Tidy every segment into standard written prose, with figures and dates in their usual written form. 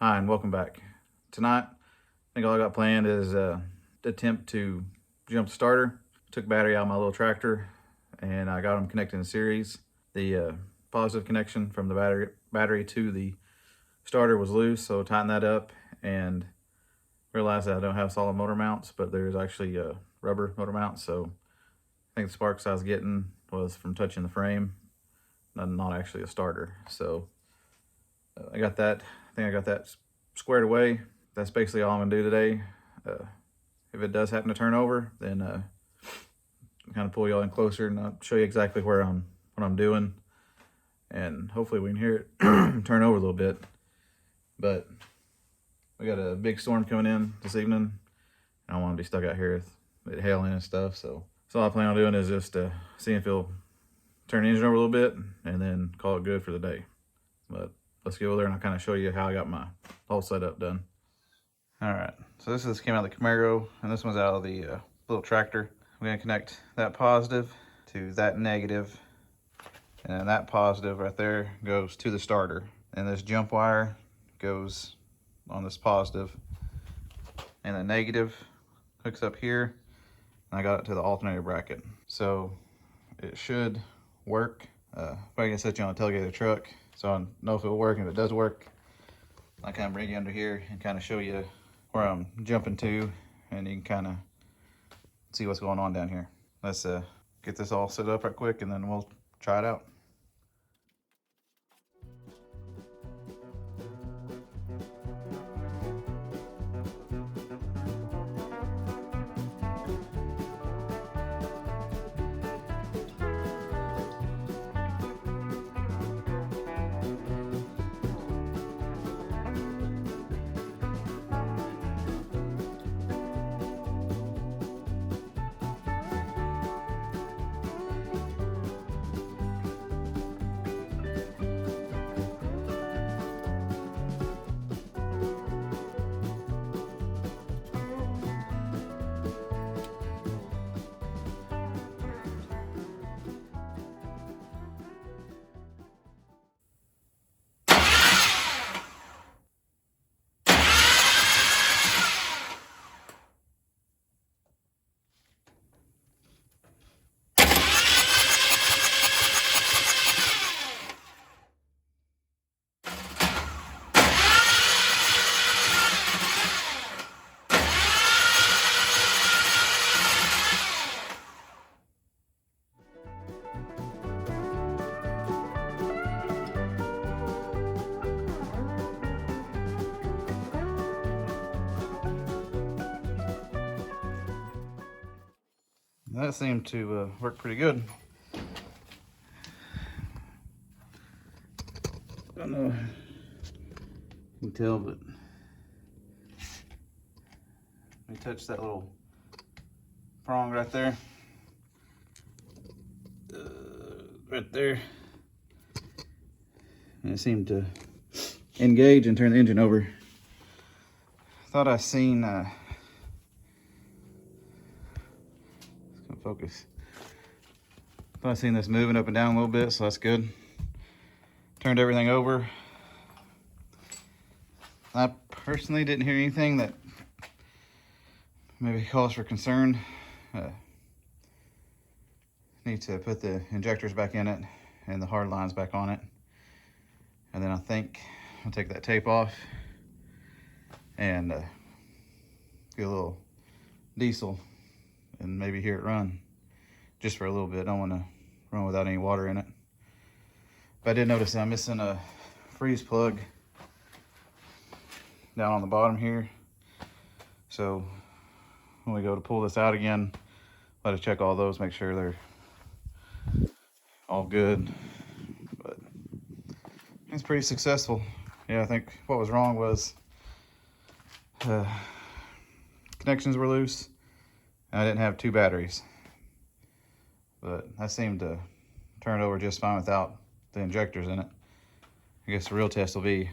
Hi, and welcome back. Tonight, I think all I got planned is attempt to jump the starter. Took battery out of my little tractor, and I got them connected in series. The positive connection from the battery to the starter was loose, so tighten that up and realized that I don't have solid motor mounts, but there's actually rubber motor mounts. So I think the sparks I was getting was from touching the frame, not actually a starter. So I got that. I think I got that squared away. That's basically all I'm gonna do today. If it does happen to turn over, then kind of pull y'all in closer and I'll show you exactly what I'm doing, and hopefully we can hear it turn over a little bit. But we got a big storm coming in this evening. I don't want to be stuck out here with it hailing and stuff. So all I plan on doing is just seeing if it'll turn the engine over a little bit and then call it good for the day. But let's go over there and I'll kind of show you how I got my whole setup done. All right, so this came out of the Camaro, and this one's out of the little tractor. I'm gonna connect that positive to that negative, and then that positive right there goes to the starter. And this jump wire goes on this positive, and the negative hooks up here, and I got it to the alternator bracket. So it should work. If I can set you on a tailgate of the truck, so I know if it'll work. And if it does work, I kind of bring you under here and kind of show you where I'm jumping to, and you can kind of see what's going on down here. Let's get this all set up right quick, and then we'll try it out. That seemed to work pretty good. I don't know if you can tell, but let me touch that little prong right there. Right there. And it seemed to engage and turn the engine over. Thought I seen focus. Thought I seen this moving up and down a little bit, so that's good. Turned everything over. I personally didn't hear anything that maybe cause for concern. Need to put the injectors back in it and the hard lines back on it. And then I think I'll take that tape off and get a little diesel and maybe hear it run just for a little bit. I don't want to run without any water in it. But I did notice that I'm missing a freeze plug down on the bottom here. So when we go to pull this out again, let us check all those, make sure they're all good. But it's pretty successful. Yeah, I think what was wrong was connections were loose. I didn't have two batteries, but I seemed to turn it over just fine without the injectors in it. I guess the real test will be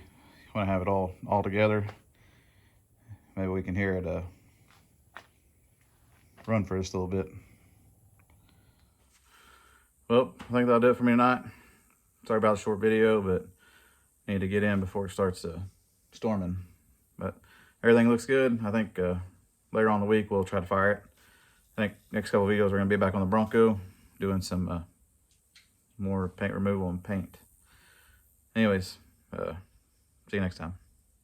when I have it all together. Maybe we can hear it run for just a little bit. Well, I think that'll do it for me tonight. Sorry about the short video, but I need to get in before it starts to storming. But everything looks good. I think later on in the week we'll try to fire it. I think next couple of videos we're going to be back on the Bronco doing some more paint removal and paint. Anyways, see you next time.